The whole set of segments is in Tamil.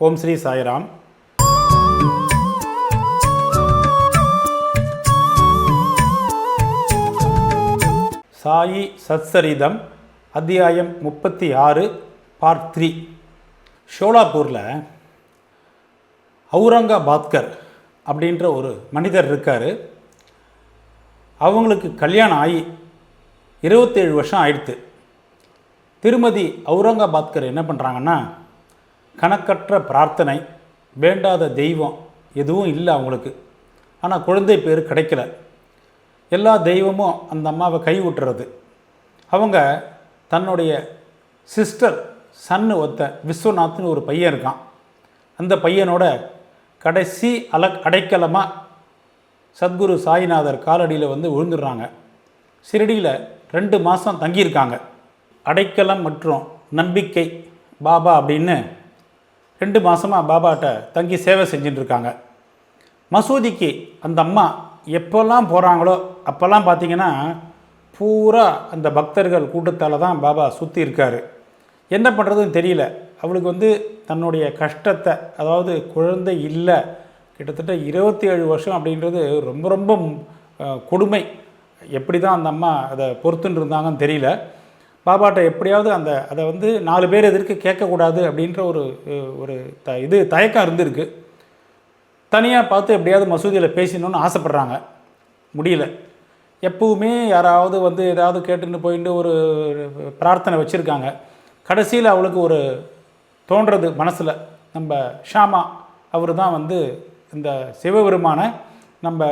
ஓம் ஸ்ரீ சாய்ராம். சாயி சத்சரிதம் அத்தியாயம் 36 பார்ட் 3. ஷோலாப்பூரில் அவுரங்காபாத்கர் அப்படின்ற ஒரு மனிதர் இருக்கார். அவங்களுக்கு கல்யாணம் ஆகி 27 வருஷம் ஆயிடுத்து. திருமதி அவுரங்காபாத்கர் என்ன பண்ணுறாங்கன்னா, கணக்கற்ற பிரார்த்தனை, வேண்டாத தெய்வம் எதுவும் இல்லை அவங்களுக்கு. ஆனால் குழந்தை பேர் கிடைக்கல. எல்லா தெய்வமும் அந்த அம்மாவை கை விட்டுறது. அவங்க தன்னுடைய சிஸ்டர் சன்னு ஒத்த விஸ்வநாத்னு ஒரு பையன் இருக்கான். அந்த பையனோட கடைசி அடைக்கலமாக சத்குரு சாய்நாதர் காலடியில் விழுந்துடுறாங்க. சிரடியில் 2 மாதம் தங்கியிருக்காங்க. அடைக்கலம் மற்றும் நம்பிக்கை பாபா அப்படின்னு 2 மாதமாக பாபாட்ட தங்கி சேவை செஞ்சுட்டுருக்காங்க. மசூதிக்கு அந்த அம்மா எப்போல்லாம் போகிறாங்களோ அப்போல்லாம் பார்த்திங்கன்னா பூரா அந்த பக்தர்கள் கூட்டத்தால் தான் பாபா சுற்றி இருக்கார். என்ன பண்ணுறதுன்னு தெரியல. அவளுக்கு தன்னுடைய கஷ்டத்தை, அதாவது குழந்தை இல்லை, கிட்டத்தட்ட 27 வருஷம் அப்படின்றது ரொம்ப ரொம்ப கொடுமை. எப்படி தான் அந்த அம்மா அதை பொறுத்துன்னு இருந்தாங்கன்னு தெரியல. பாபாட்ட எப்படியாவது அதை 4 பேர் எதிர்க்கு கேட்கக்கூடாது அப்படின்ற ஒரு தயக்கம் இருந்திருக்கு. தனியாக பார்த்து எப்படியாவது மசூதியில் பேசணுன்னு ஆசைப்பட்றாங்க. முடியல. எப்பவுமே யாராவது ஏதாவது கேட்டுன்னு போயிட்டு ஒரு பிரார்த்தனை வச்சுருக்காங்க. கடைசியில் அவளுக்கு ஒரு தோன்றது மனசில், நம்ம ஷாமா அவர் தான் இந்த சிவபெருமானை நம்ம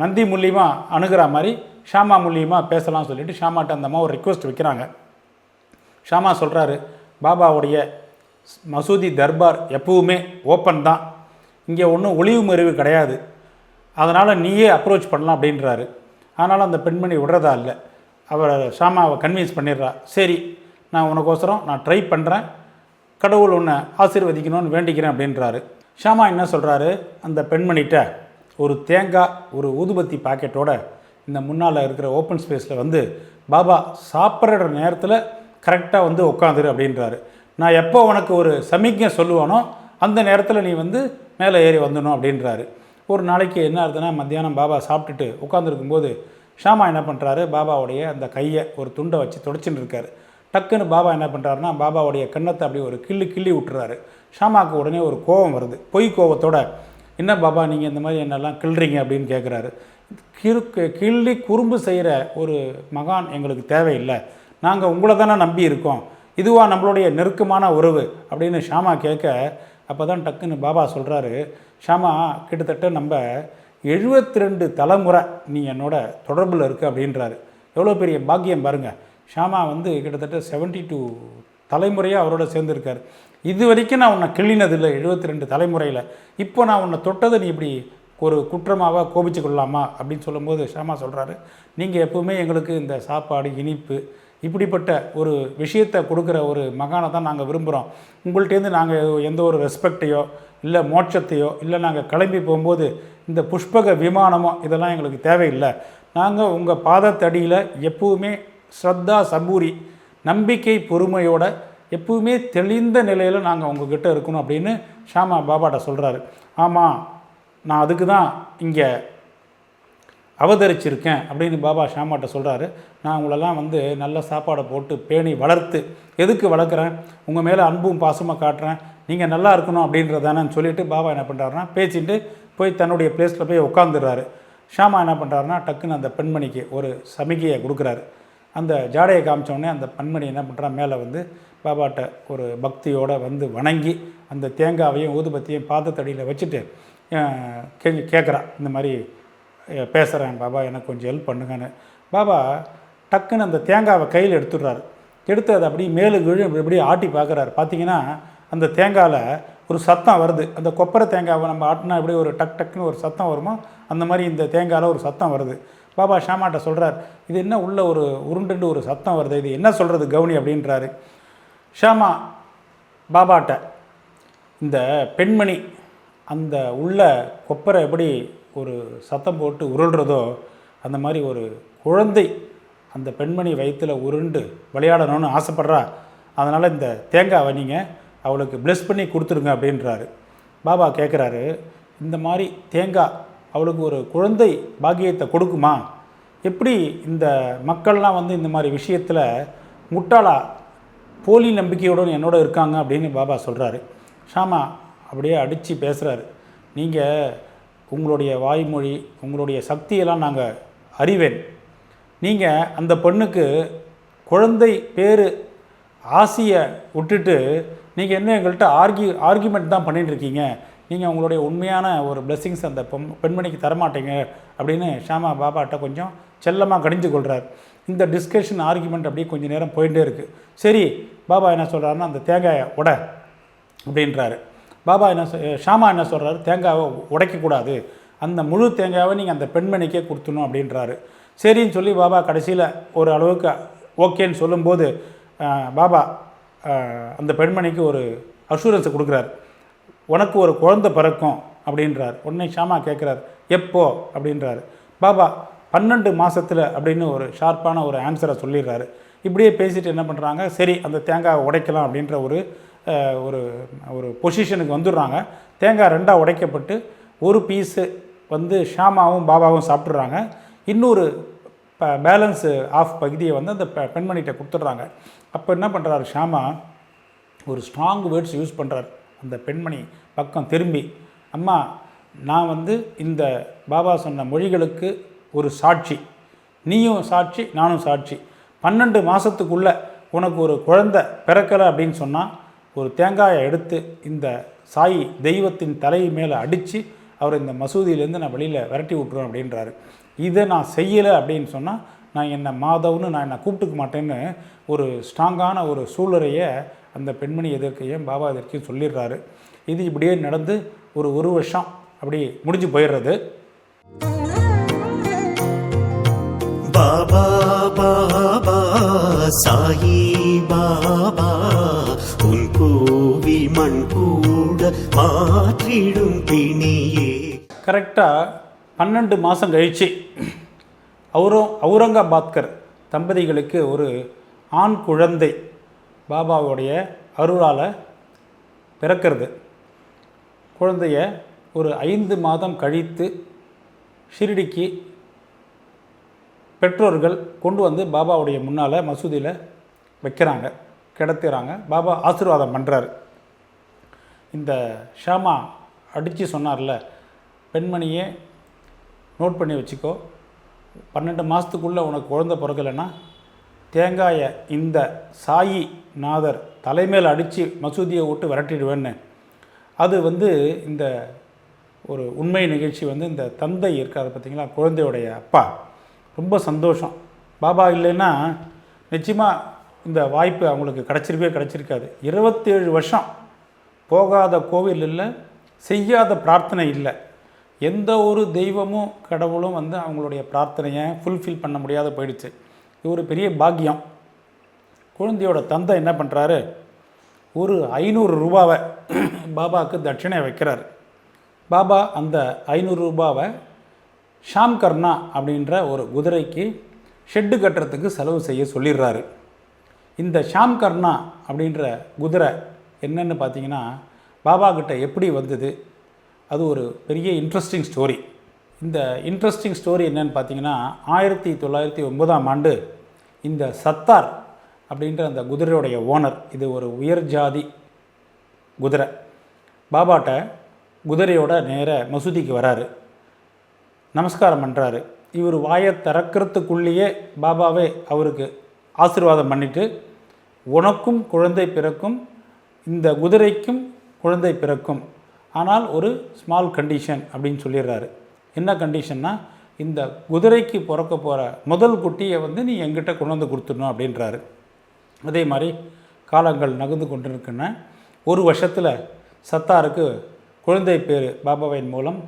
நந்தி மூலியமாக அணுகிற மாதிரி ஷாமா மூலியமாக பேசலாம்னு சொல்லிவிட்டு ஷாமாட்ட அந்த அம்மா ஒரு ரிக்வெஸ்ட் வைக்கிறாங்க. ஷாமா சொல்கிறாரு, பாபாவுடைய மசூதி தர்பார் எப்பவுமே ஓப்பன் தான், இங்கே ஒன்றும் ஒளிவு மறைவு கிடையாது, அதனால் நீயே அப்ரோச் பண்ணலாம் அப்படின்றாரு. ஆனாலும் அந்த பெண்மணி விடுறதா இல்லை. அவரை ஷாமாவை கன்வின்ஸ் பண்ணிடுறா. சரி, நான் உனக்கோசரம் நான் ட்ரை பண்ணுறேன், கடவுள் உன்னை ஆசீர்வதிக்கணும்னு வேண்டிக்கிறேன் அப்படின்றாரு. ஷாமா என்ன சொல்கிறாரு, அந்த பெண்மணிகிட்ட ஒரு தேங்காய், ஒரு ஊதுபத்தி பாக்கெட்டோட இந்த முன்னால் இருக்கிற ஓப்பன் ஸ்பேஸில் பாபா சாப்பிட்ற நேரத்தில் கரெக்டாக உட்காந்துரு அப்படின்றாரு. நான் எப்போ உனக்கு ஒரு சமிக்ஞை சொல்லுவானோ அந்த நேரத்தில் நீ மேலே ஏறி வந்துடணும் அப்படின்றாரு. ஒரு நாளைக்கு என்ன ஆகுதுன்னா, மத்தியானம் பாபா சாப்பிட்டுட்டு உட்காந்துருக்கும்போது ஷாமா என்ன பண்ணுறாரு, பாபாவுடைய அந்த கையை ஒரு துண்டை வச்சு தொடச்சின்னு இருக்காரு. டக்குன்னு பாபா என்ன பண்ணுறாருன்னா, பாபாவுடைய கன்னத்தை அப்படி ஒரு கிள்ளி விட்டுறாரு. ஷாமாவுக்கு உடனே ஒரு கோபம் வருது. பொய் கோபத்தோட, என்ன பாபா நீங்கள் இந்த மாதிரி என்னெல்லாம் கிள்றீங்க அப்படின்னு கேட்குறாரு. கிள்ளி குறும்பு செய்கிற ஒரு மகான் எங்களுக்கு தேவையில்லை, நாங்கள் உங்களை தானே நம்பி இருக்கோம், இதுவாக நம்மளுடைய நெருக்கமான உறவு அப்படின்னு ஷாமா கேட்க, அப்போ தான் டக்குன்னு பாபா சொல்கிறாரு, ஷாமா கிட்டத்தட்ட நம்ம 72 தலைமுறை நீ என்னோட தொடர்பில் இருக்க அப்படின்றாரு. எவ்வளோ பெரிய பாக்கியம் பாருங்கள். ஷாமா கிட்டத்தட்ட 72 தலைமுறையாக அவரோட சேர்ந்துருக்கார். இது வரைக்கும் நான் உன்னை கிள்ளினதில்லை 72 தலைமுறையில். இப்போ நான் உன்னை தொட்டதை நீ இப்படி ஒரு குற்றமாக கோபிச்சு கொள்ளலாமா அப்படின்னு சொல்லும்போது ஷாமா சொல்கிறாரு, நீங்கள் எப்போவுமே எங்களுக்கு இந்த சாப்பாடு, இனிப்பு, இப்படிப்பட்ட ஒரு விஷயத்தை கொடுக்குற ஒரு மகானை தான் நாங்கள் விரும்புகிறோம். உங்கள்கிட்டேருந்து நாங்கள் எந்த ஒரு ரெஸ்பெக்டையோ இல்லை மோட்சத்தையோ இல்லை நாங்கள் கிளம்பி போகும்போது இந்த புஷ்பக விமானமோ இதெல்லாம் எங்களுக்கு தேவையில்லை. நாங்கள் உங்கள் பாதத்தடியில் எப்பவுமே ஸ்ரத்தா சபூரி, நம்பிக்கை பொறுமையோட எப்பவுமே தெளிந்த நிலையில் நாங்கள் உங்ககிட்ட இருக்கணும் அப்படின்னு ஷாமா பாபாட்ட சொல்கிறாரு. ஆமாம், நான் அதுக்கு தான் இங்கே அவதரிச்சிருக்கேன் அப்படின்னு பாபா ஷாமாட்ட சொல்கிறாரு. நான் உங்களெல்லாம் நல்ல சாப்பாடை போட்டு பேணி வளர்த்து, எதுக்கு வளர்க்குறேன், உங்கள் மேலே அன்பும் பாசமாக காட்டுறேன், நீங்கள் நல்லா இருக்கணும் அப்படின்றதானு சொல்லிவிட்டு பாபா என்ன பண்ணுறாருன்னா பேசிட்டு போய் தன்னுடைய பிளேஸில் போய் உட்காந்துடுறாரு. ஷாமா என்ன பண்ணுறாருன்னா டக்குன்னு அந்த பெண்மணிக்கு ஒரு சமிகையை கொடுக்குறாரு. அந்த ஜாடையை காமிச்சோடனே அந்த பெண்மணி என்ன பண்ணுறா, மேலே பாபாட்ட ஒரு பக்தியோடு வணங்கி அந்த தேங்காவையும் ஊதுபத்தியும் பாதத்தடியில் வச்சுட்டு கேட்குறா, இந்த மாதிரி பேசுகிறேன் பாபா, எனக்கு கொஞ்சம் ஹெல்ப் பண்ணுங்கன்னு. பாபா டக்குன்னு அந்த தேங்காவை கையில் எடுத்துடுறாரு. எடுத்து அதை அப்படியே மேலும் கீழும் இப்படி ஆட்டி பார்க்குறாரு. பார்த்தீங்கன்னா அந்த தேங்காயில் ஒரு சத்தம் வருது. அந்த கொப்பரை தேங்காவை நம்ம ஆட்டினா எப்படி ஒரு டக்குன்னு ஒரு சத்தம் வருமோ அந்த மாதிரி இந்த தேங்காயில் ஒரு சத்தம் வருது. பாபா ஷாமாட்ட சொல்கிறார், இது என்ன உள்ள ஒரு உருண்டுண்டு ஒரு சத்தம் வருது, இது என்ன சொல்கிறது கவுனி அப்படின்றாரு. ஷாமா பாபாட்ட இந்த பெண்மணி அந்த உள்ள கொப்பரை எப்படி ஒரு சத்தம் போட்டு உருள்றதோ அந்த மாதிரி ஒரு குழந்தை அந்த பெண்மணி வயிற்றில் உருண்டு விளையாடணும்னு ஆசைப்பட்றா. அதனால் இந்த தேங்காவை நீங்கள் அவளுக்கு ப்ளெஸ் பண்ணி கொடுத்துருங்க அப்படின்றாரு. பாபா கேட்குறாரு, இந்த மாதிரி தேங்காய் அவளுக்கு ஒரு குழந்தை பாக்கியத்தை கொடுக்குமா? எப்படி இந்த மக்கள்லாம் வந்து இந்த மாதிரி விஷயத்தில் முட்டாளா போலி நம்பிக்கையோடு என்னோட இருக்காங்க அப்படின்னு பாபா சொல்கிறாரு. ஷாமா அப்படியே அடித்து பேசுகிறாரு, நீங்கள் உங்களுடைய வாய்மொழி உங்களுடைய சக்தியெல்லாம் நாங்கள் அறிவேன். நீங்கள் அந்த பெண்ணுக்கு குழந்தை பேர் ஆசையை விட்டுட்டு நீங்கள் என்ன எங்கள்கிட்ட ஆர்கியூமெண்ட் தான் பண்ணிட்டுருக்கீங்க. நீங்கள் உங்களுடைய உண்மையான ஒரு பிளெஸ்ஸிங்ஸ் அந்த பெண்மணிக்கு தரமாட்டீங்க அப்படின்னு ஷாமா பாபாட்ட கொஞ்சம் செல்லமாக கடிஞ்சு கொள்கிறார். இந்த டிஸ்கஷன் ஆர்கியூமெண்ட் அப்படியே கொஞ்சம் நேரம் போயிட்டே இருக்குது. சரி, பாபா என்ன சொல்கிறாருன்னா, அந்த தேங்காயை உட அப்படின்றாரு. பாபா ஷாமா என்ன சொல்கிறாரு, தேங்காவை உடைக்கக்கூடாது, அந்த முழு தேங்காவை நீங்கள் அந்த பெண்மணிக்கே கொடுத்துணும் அப்படின்றாரு. சரின்னு சொல்லி பாபா கடைசியில் ஒரு அளவுக்கு ஓகேன்னு சொல்லும்போது பாபா அந்த பெண்மணிக்கு ஒரு அஷூரன்ஸை கொடுக்குறாரு, உனக்கு ஒரு குழந்தை பிறக்கும் அப்படின்றார். உடனே ஷாமா கேட்குறாரு, எப்போ அப்படின்றாரு. பாபா 12 மாதத்தில் அப்படின்னு ஒரு ஷார்ப்பான ஒரு ஆன்சரை சொல்லிடுறாரு. இப்படியே பேசிட்டு என்ன பண்ணுறாங்க, சரி அந்த தேங்காயை உடைக்கலாம் அப்படின்ற ஒரு ஒரு ஒரு பொசிஷனுக்கு வந்துடுறாங்க. தேங்காய் 2ஆக உடைக்கப்பட்டு ஒரு பீஸு வந்து ஷாமாவும் பாபாவும் சாப்பிட்றாங்க. இன்னொரு பேலன்ஸு ஆஃப் பகுதியை வந்து அந்த பெண்மணிகிட்ட கொடுத்துட்றாங்க. அப்போ என்ன பண்ணுறாரு ஷாமா, ஒரு ஸ்ட்ராங் வேர்ட்ஸ் யூஸ் பண்ணுறார். அந்த பெண்மணி பக்கம் திரும்பி, அம்மா நான் வந்து இந்த பாபா சொன்ன மொழிகளுக்கு ஒரு சாட்சி, நீயும் சாட்சி நானும் சாட்சி. 12 மாதத்துக்குள்ளே உனக்கு ஒரு குழந்தை பிறக்கலை அப்படின்னு சொன்னால் ஒரு தேங்காயை எடுத்து இந்த சாயி தெய்வத்தின் தலை மேலே அடித்து அவரை இந்த மசூதியிலேருந்து நான் வெளியில் விரட்டி விட்ருவேன் அப்படின்றாரு. இதை நான் செய்யலை அப்படின்னு சொன்னால் நான் என்னை மாதவன்னு நான் என்னை கூப்பிட்டுக்க மாட்டேன்னு ஒரு ஸ்ட்ராங்கான ஒரு சூளுரையை அந்த பெண்மணி எதிர்க்கையும் பாபா எதிர்க்கையும் சொல்லிடுறாரு. இது இப்படியே நடந்து ஒரு வருஷம் அப்படி முடிஞ்சு போயிடுறது. பாபா பாபா சாயி பாபா உன் கோவில் மண் கூட மாற்றிடும் பிணியே. கரெக்டாக 12 மாதம் கழித்து அவுரங்காபாத்கர் தம்பதிகளுக்கு ஒரு ஆண் குழந்தை பாபாவுடைய அருளால் பிறக்கிறது. குழந்தைய ஒரு 5 மாதம் கழித்து ஷிரடிக்கு பெற்றோர்கள் கொண்டு வந்து பாபாவுடைய முன்னால் மசூதியில் வைக்கிறாங்க, கிடத்துறாங்க. பாபா ஆசீர்வாதம் பண்ணுறாரு. இந்த ஷாமா அடித்து சொன்னார்ல, பெண்மணியே நோட் பண்ணி வச்சுக்கோ, 12 மாதத்துக்குள்ளே உனக்கு குழந்தை பிறக்கலைன்னா தேங்காயை இந்த சாயி நாதர் தலைமையில் அடித்து மசூதியை விட்டு விரட்டிடுவேன்னு. அது வந்து இந்த ஒரு உண்மை நிகழ்ச்சி வந்து இந்த தந்தை இருக்கார் பார்த்திங்களா, குழந்தையுடைய அப்பா, ரொம்ப சந்தோஷம். பாபா இல்லைன்னா நிச்சயமாக இந்த வாய்ப்பு அவங்களுக்கு கிடச்சிருக்காது. 27 வருஷம் போகாத கோவில் இல்லை, செய்யாத பிரார்த்தனை இல்லை. எந்த ஒரு தெய்வமும் கடவுளும் வந்து அவங்களுடைய பிரார்த்தனையை ஃபுல்ஃபில் பண்ண முடியாத போயிடுச்சு. இது ஒரு பெரிய பாக்கியம். குழந்தையோட தந்தை என்ன பண்ணுறாரு, ஒரு 500 ரூபாவை பாபாவுக்கு தட்சிணை வைக்கிறார். பாபா அந்த 500 ரூபாவை ஷாம் கர்ணா அப்படின்ற ஒரு குதிரைக்கு ஷெட்டு கட்டுறதுக்கு செலவு செய்ய சொல்லிடுறாரு. இந்த ஷாம் கர்ணா அப்படின்ற குதிரை என்னென்னு பார்த்தீங்கன்னா, பாபா கிட்ட எப்படி வந்தது, அது ஒரு பெரிய இன்ட்ரெஸ்டிங் ஸ்டோரி. இந்த இன்ட்ரெஸ்டிங் ஸ்டோரி என்னென்னு பார்த்தீங்கன்னா, 1909ஆம் ஆண்டு இந்த சத்தார் அப்படின்ற அந்த குதிரையுடைய ஓனர், இது ஒரு உயர் ஜாதி குதிரை, பாபாட்ட குதிரையோட நேர மசூதிக்கு வராரு, நமஸ்காரம் பண்ணுறாரு. இவர் வாயை திறக்கிறதுக்குள்ளேயே பாபாவே அவருக்கு ஆசீர்வாதம் பண்ணிவிட்டு, உனக்கும் குழந்தை பிறக்கும், இந்த குதிரைக்கும் குழந்தை பிறக்கும், ஆனால் ஒரு ஸ்மால் கண்டிஷன் அப்படின்னு சொல்லிடுறாரு. என்ன கண்டிஷன்னா, இந்த குதிரைக்கு பிறக்க போகிற முதல் குட்டியை வந்து நீ எங்கிட்ட கொண்டு வந்து கொடுத்துடணும் அப்படின்றாரு. அதே மாதிரி காலங்கள் நகர்ந்து கொண்டிருக்குன்னா, ஒரு வருஷத்தில் சத்தாருக்கு குழந்தை பேர் பாபாவின் மூலம்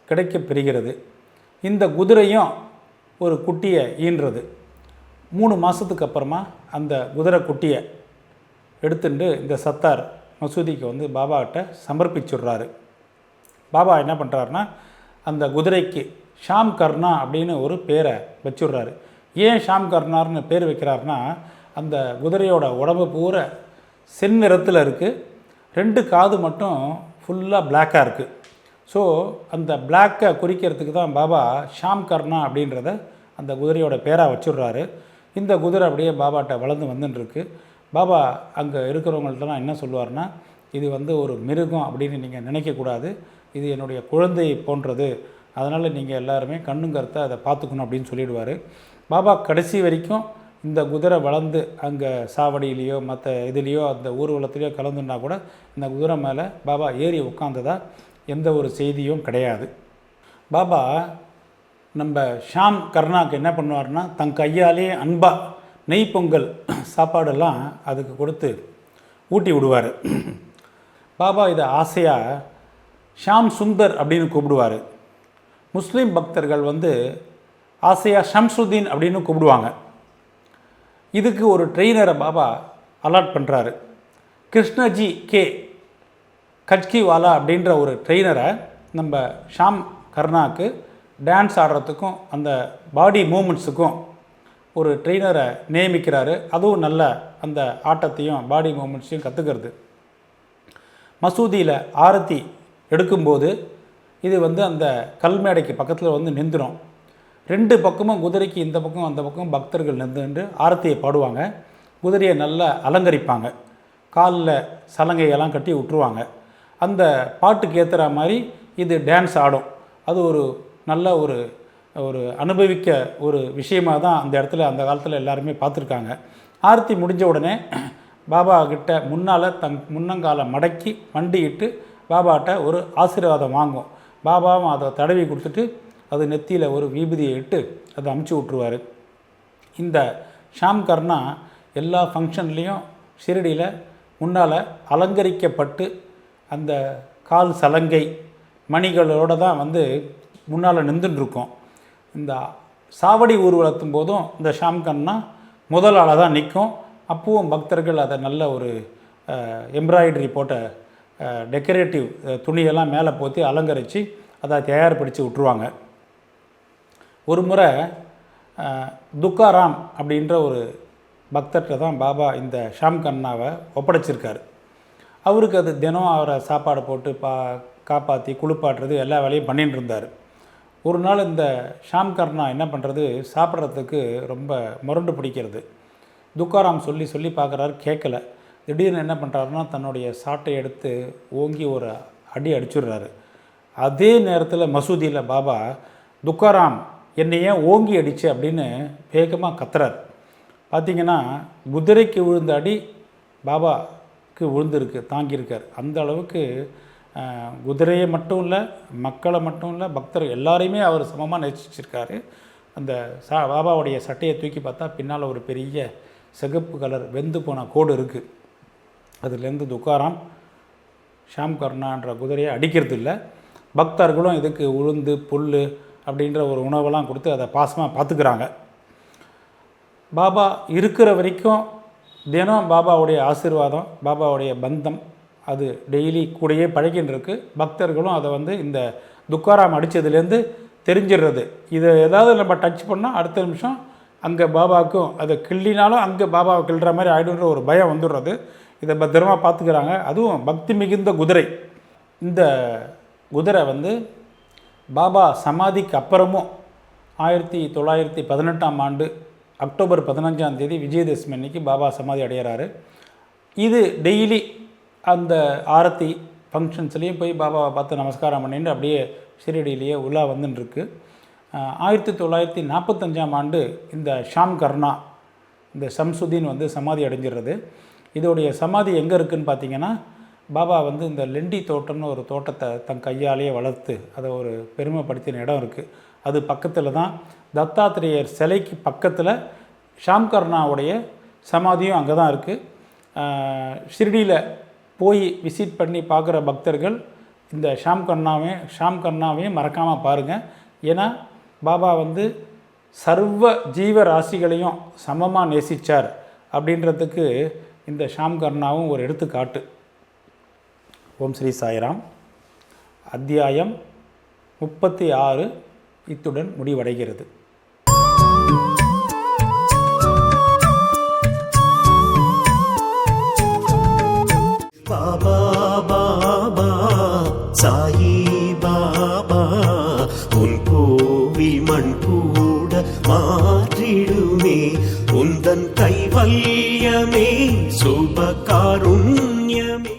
கிடைக்க பெறுகிறது. இந்த குதிரையும் ஒரு குட்டியை ஈன்றது. 3 மாதத்துக்கு அப்புறமா அந்த குதிரை குட்டியை எடுத்துட்டு இந்த சத்தார் மசூதிக்கு வந்து பாபாக்கிட்ட சமர்ப்பிச்சுடுறாரு. பாபா என்ன பண்ணுறாருனா, அந்த குதிரைக்கு ஷாம் கர்ணா அப்படின்னு ஒரு பேரை வச்சுடுறாரு. ஏன் ஷாம் கர்ணார்னு பேர் வைக்கிறாருன்னா, அந்த குதிரையோட உடம்பு பூரா செந்நிறத்தில் இருக்குது. 2 காது மட்டும் ஃபுல்லாக பிளாக்காக இருக்குது. ஸோ அந்த பிளாக்கை குறிக்கிறதுக்கு தான் பாபா ஷாம் கர்ணா அப்படின்றத அந்த குதிரையோட பேராக வச்சுடுறாரு. இந்த குதிரை அப்படியே பாபாட்ட வளர்ந்து வந்துட்டுருக்கு. பாபா அங்கே இருக்கிறவங்கள்ட்டலாம் என்ன சொல்லுவார்னா, இது வந்து ஒரு மிருகம் அப்படின்னு நீங்கள் நினைக்கக்கூடாது, இது என்னுடைய குழந்தை போன்றது, அதனால் நீங்கள் எல்லாருமே கண்ணும் கருத்தை அதை பார்த்துக்கணும் அப்படின்னு சொல்லிடுவார். பாபா கடைசி வரைக்கும் இந்த குதிரை வளர்ந்து அங்கே சாவடியிலையோ மற்ற இதுலேயோ அந்த ஊர்வலத்துலேயோ கலந்துன்னா கூட இந்த குதிரை மேலே பாபா ஏறி உட்காந்ததா எந்த ஒரு செய்தியும் கிடையாது. பாபா நம்ம ஷாம் கர்ணாவுக்கு என்ன பண்ணுவார்னா, தன் கையாலே அன்பாக நெய் பொங்கல் சாப்பாடெல்லாம் அதுக்கு கொடுத்து ஊட்டி விடுவார். பாபா இதை ஆசையாக ஷாம் சுந்தர் அப்படின்னு கூப்பிடுவார். முஸ்லீம் பக்தர்கள் வந்து ஆசையாக ஷம்சுதீன் அப்படின்னு கூப்பிடுவாங்க. இதுக்கு ஒரு ட்ரெயினரை பாபா அலாட் பண்ணுறாரு. கிருஷ்ணஜி கே கச்கிவாலா அப்படின்ற ஒரு ட்ரெயினரை நம்ம ஷாம் கர்ணாவுக்கு டான்ஸ் ஆடுறதுக்கும் அந்த பாடி மூமெண்ட்ஸுக்கும் ஒரு ட்ரெயினரை நியமிக்கிறாரு. அதுவும் நல்ல அந்த ஆட்டத்தையும் பாடி மூமெண்ட்ஸையும் கற்றுக்கிறது. மசூதியில் ஆரத்தி எடுக்கும்போது இது வந்து அந்த கல்மேடைக்கு பக்கத்தில் வந்து நின்றுடும். 2 பக்கமும் குதிரைக்கு இந்த பக்கம் அந்த பக்கம் பக்தர்கள் நின்று ஆரத்தியை பாடுவாங்க. குதிரையை நல்லா அலங்கரிப்பாங்க, காலில் சலங்கையெல்லாம் கட்டி விட்டுருவாங்க. அந்த பாட்டுக்கு ஏற்றுற மாதிரி இது டான்ஸ் ஆடும். அது ஒரு நல்ல ஒரு அனுபவிக்க ஒரு விஷயமாக தான் அந்த இடத்துல அந்த காலத்தில் எல்லாருமே பார்த்துருக்காங்க. ஆரத்தி முடிஞ்ச உடனே பாபா கிட்ட முன்னால் முன்னங்காலை மடக்கி மண்டிட்டு பாபாட்ட ஒரு ஆசீர்வாதம் வாங்கும். பாபாவும் அதை தடவி கொடுத்துட்டு அது நெத்தியில் ஒரு விபூதியை இட்டு அதை அமுச்சு விட்ருவார். இந்த ஷாம் கர்ணா எல்லா ஃபங்க்ஷன்லேயும் ஷிரடியில் முன்னால் அலங்கரிக்கப்பட்டு அந்த கால் சலங்கை மணிகளோடு தான் வந்து முன்னால் நின்றுட்டுருக்கோம். இந்த சாவடி ஊர்வலத்தும் போதும் இந்த ஷாம் கர்ணா முதல் ஆளாக தான் நிற்கும். அப்பவும் பக்தர்கள் அதை நல்ல ஒரு எம்ப்ராய்டரி போட்ட டெக்கரேட்டிவ் துணியெல்லாம் மேலே போற்றி அலங்கரித்து அதை தயார்படுத்தி விட்ருவாங்க. ஒரு முறை துக்காராம் அப்படின்ற ஒரு பக்தர்கிட்ட தான் பாபா இந்த ஷாம் கர்ணாவை ஒப்படைச்சிருக்காரு. அவருக்கு அது தினம் அவரை சாப்பாடு போட்டு காப்பாற்றி குளிப்பாட்டுறது எல்லா வேலையும் பண்ணிட்டு இருந்தார். ஒரு நாள் இந்த ஷாம் கர்ணா என்ன பண்ணுறது, சாப்பிட்றதுக்கு ரொம்ப முரண்டு பிடிக்கிறது. துக்காராம் சொல்லி சொல்லி பார்க்குறாரு, கேட்கல. திடீர்னு என்ன பண்ணுறாருன்னா தன்னுடைய சாட்டை எடுத்து ஓங்கி ஒரு அடி அடிச்சுடுறாரு. அதே நேரத்தில் மசூதியில் பாபா துக்காராம் என்னை ஏன் ஓங்கி அடிச்சு அப்படின்னு வேகமாக கத்துறார். பார்த்திங்கன்னா குதிரைக்கு விழுந்த அடி பாபாவுக்கு விழுந்திருக்கு, தாங்கியிருக்கார். அந்த அளவுக்கு குதிரையை மட்டும் இல்லை, மக்களை மட்டும் இல்லை, பக்தர்கள் எல்லாரையுமே அவர் சமமாக நேசிச்சிருக்காரு. அந்த பாபாவுடைய சட்டையை தூக்கி பார்த்தா பின்னால் ஒரு பெரிய சிகப்பு கலர் வெந்து போன கோடு இருக்குது. அதுலேருந்து துக்காராம் ஷாம் கர்ணான்ற குதிரையை அடிக்கிறது இல்லை. பக்தர்களும் இதுக்கு உளுந்து புல் அப்படின்ற ஒரு உணவெல்லாம் கொடுத்து அதை பாசமாக பார்த்துக்கிறாங்க. பாபா இருக்கிற வரைக்கும் தினம் பாபாவுடைய ஆசீர்வாதம், பாபாவுடைய பந்தம் அது டெய்லி கூடயே பழகின்னு இருக்கு. பக்தர்களும் அதை வந்து இந்த துக்காராம் அடித்ததுலேருந்து தெரிஞ்சிடுறது. இதை ஏதாவது நம்ம டச் பண்ணால் அடுத்த நிமிஷம் அங்கே பாபாவுக்கும் அதை கிள்ளினாலும் அங்கே பாபாவை கிள்ளுற மாதிரி ஆகிடுன்ற ஒரு பயம் வந்துடுறது. இதை பத்திரமாக பார்த்துக்கிறாங்க. அதுவும் பக்தி மிகுந்த குதிரை. இந்த குதிரை வந்து பாபா சமாதிக்கு அப்புறமும் 1918ஆம் ஆண்டு அக்டோபர் 15ஆம் தேதி விஜயதசமி அன்னைக்கு பாபா சமாதி அடைகிறாரு. இது டெய்லி அந்த ஆரத்தி ஃபங்க்ஷன்ஸ்லேயும் போய் பாபாவை பார்த்து நமஸ்காரம் பண்ணிட்டு அப்படியே ஷிரடியிலேயே உள்ளா வந்துட்டுருக்கு. 1945ஆம் ஆண்டு இந்த ஷாம் கர்ணா இந்த ஷம்சுதீன் வந்து சமாதி அடைஞ்சிடுறது. இதோடைய சமாதி எங்கே இருக்குதுன்னு பார்த்தீங்கன்னா, பாபா வந்து இந்த லெண்டி தோட்டம்னு ஒரு தோட்டத்தை தன் கையாலேயே வளர்த்து அதை ஒரு பெருமைப்படுத்தின இடம் இருக்குது. அது பக்கத்தில் தான் தத்தாத்திரேயர் சிலைக்கு பக்கத்தில் ஷாம் கர்ணாவுடைய சமாதியும் அங்கே தான் இருக்குது. ஷிரடியில் போய் விசிட் பண்ணி பார்க்குற பக்தர்கள் இந்த ஷாம் கர்ணாவையும் மறக்காமல் பாருங்கள். ஏன்னா பாபா வந்து சர்வ ஜீவராசிகளையும் சமமாக நேசித்தார் அப்படின்றதுக்கு இந்த ஷாம் கர்ணாவும் ஒரு எடுத்துக்காட்டு. ஓம் ஸ்ரீ சாய்ராம். அத்தியாயம் 36 இத்துடன் முடிவடைகிறது. பாபா சாயி பாபா உன் கோவில் மண் கூட மாற்றிடுமே உந்தன் கைவல்யமே சுபகாருண்யமே